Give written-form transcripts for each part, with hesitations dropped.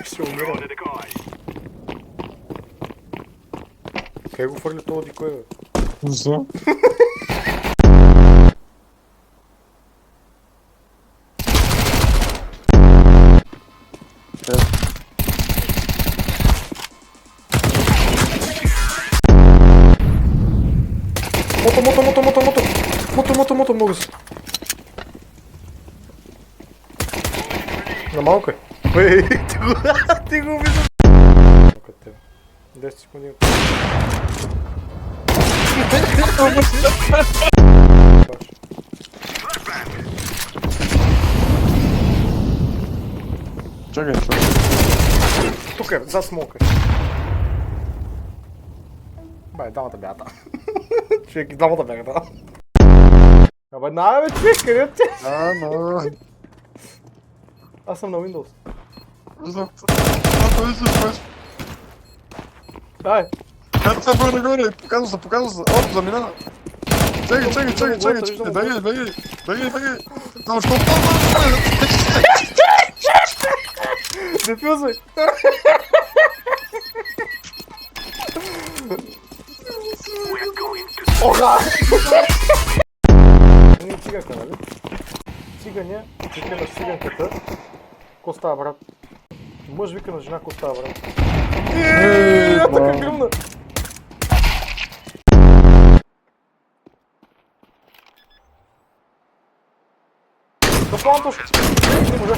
Ще умирам. Къде го фърли това дикой, бе? Защо? Мото, мога се. На малко е. Бей, ти го виждам. 10 секунди. Чакай. Тук е, за смока. Бай, двамата бяха там. Човек, и двамата бяха там. Абе, бе, човек, къде ти? Аз съм на Windows. Дай! Ето се бъде нагоре, показва се, оп, заминава. Чакай, бегай. Там що Дефюзай! Ога! Не циганка, нали? Циганя, вика на циганката. Ко става, брат? Мъж вика на жена, ко става, брат? Така гръмна! Да плантош! Не може!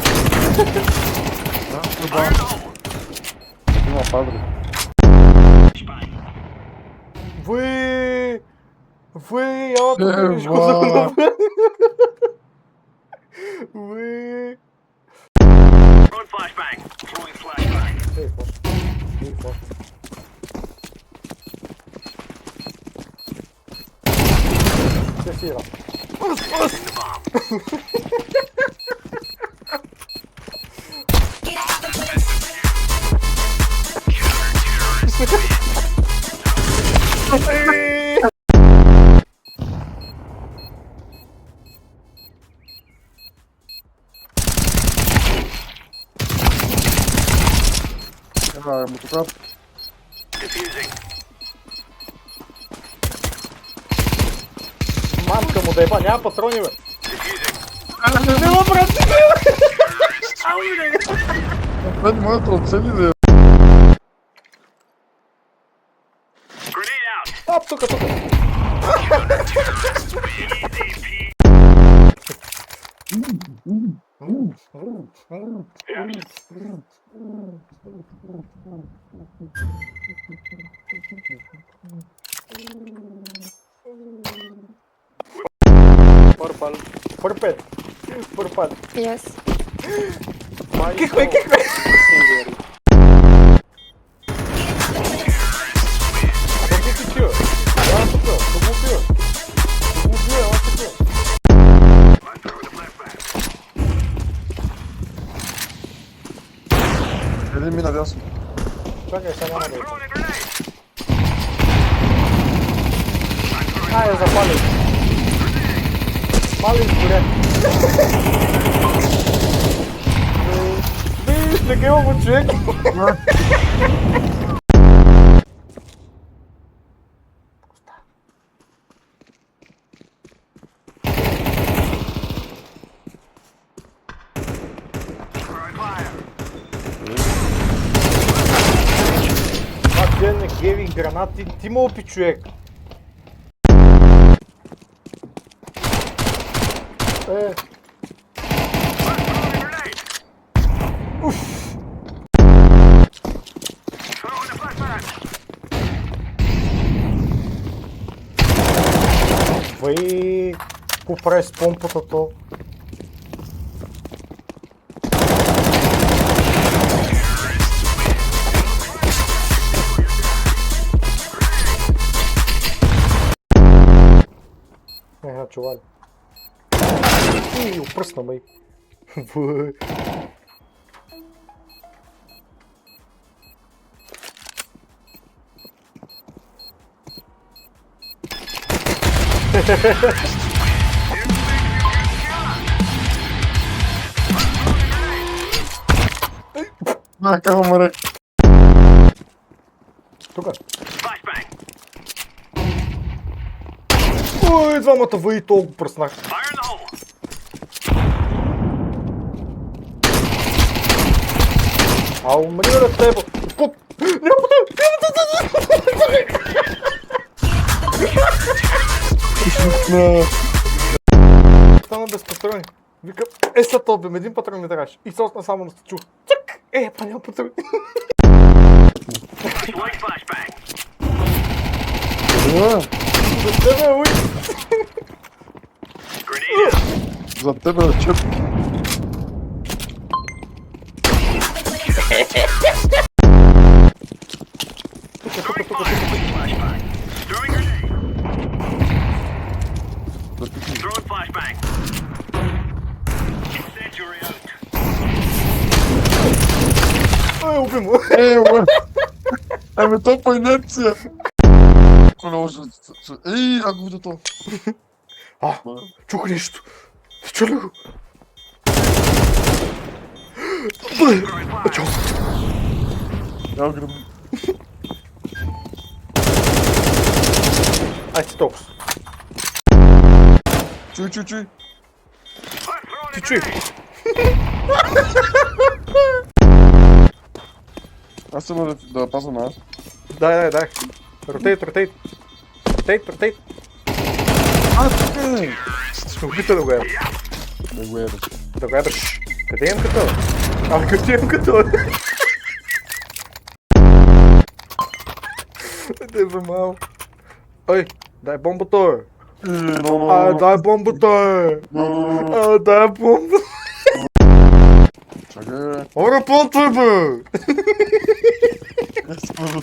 Има падри. Вы, ела тук нишко за навън. Вы. Ей, флаш. Се сира. Мотократ. Мамка му да еба, няма патрони, бе. Нема, брат, Това не моята оцели да е. Оп, тука. Purple. Yes. Кихвай! Един мина дясно. Чакай, сега няма да идва. Я запалил. Палим горе. Виж, такива му човек. Геви гранати, ти ме опи, човек. Уф. Вай, какво прави с помпата то? Чували. И опръсна май. На камера. Тука. Ой, двамата въи толкова пръснах. А умри на тебе. Пуп! Няма На. Стана без патрони. Викам, са то бе, един патрон не трябваше. И сосна само се чух. Цък! Па няма патрони. За тебе, уй! За тебе, чеп. Тука. Ой, уби му. Бе. Ами то по инерция. Ей, ако видя то. Чух нещо. Чули го. Бе! Чао. Я гръм. Ай си толкова. Чуй. Ти чуй. Аз съм да пазвам аз. Дай. Ротейт. Чакай! Ще опита да го ядеш. Да го ядеш. Да го ядеш. Къде имам като? Къде имам като? Дай бе малко. Ой, дай бомбата. Дай бомбата. Дай бомбата. Чакай. Работай бе.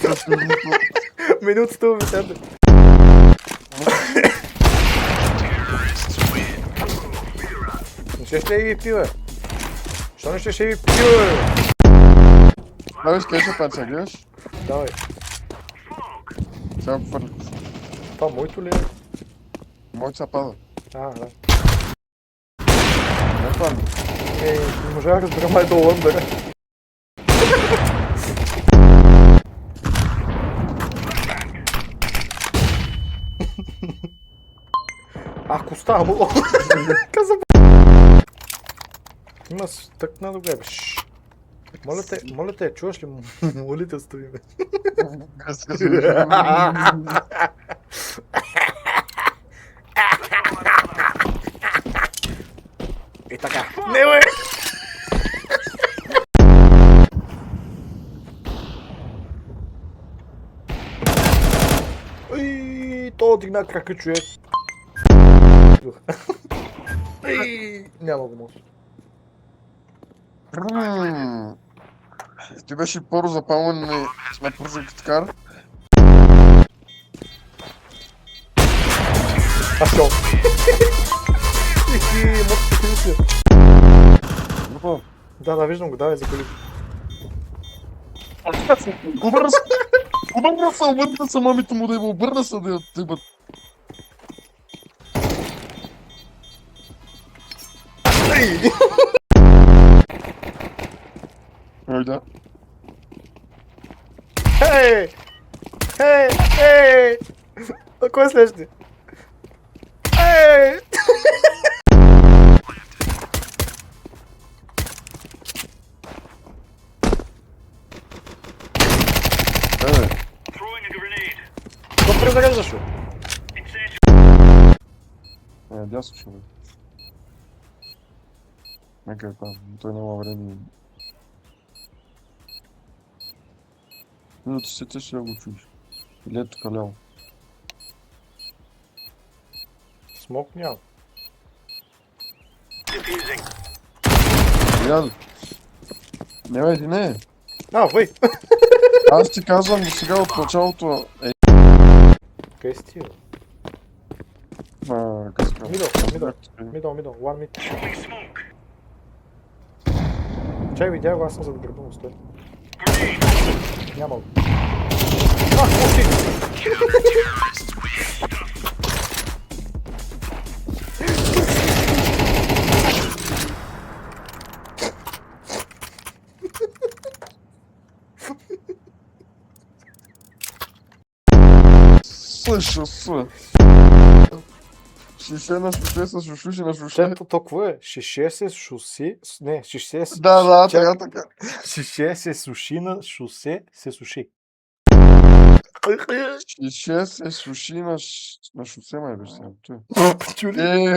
Аз Минутата обещате. Не ще ги пи, бе. Що не ще ги пи, бе? Давай, скеша паца, гледаш? Давай. Сега го фърли. Това моето ли е? Моят са пада. Да. Не падна. Не можа да разбера май долу лъндъра. Ако става му... Каза... Има стъкна да гледаш. Моля те, чуваш ли му? Моли те стои, бе. И така. Не, бе! Ой, то дигна крака, човек. Няма го може. Ти беше първо запалване на прожекткар. Шо? Моята комисия. Група. Да, виждам го, давай за коли. Обърна се, мамито му да има, обърна се да я тъбат. Ой, да. Хей! А кой е следващи? Ей! Какво презареждаш, бе? Дясно ще бе. Нека е там, той няма време. Минути се ще да го чуеш. Или е тук ляво. Смок няма. Яде. Не бе, ти не. Въй! Аз ти казвам до сега от началото. Къде си ти, бе? Къска. Мидъл, one mid. Чай, видя го, аз съм за да гърба му, стой. Няма го. Пуши! шосе. Шише на шоше с шушуши на шоше. Че толкова е? Шише се шосе... Не, шише се... Да, чак- така. Шише се суши на шосе се суши. Шише се суши на шосе, май беше. Чули? Е,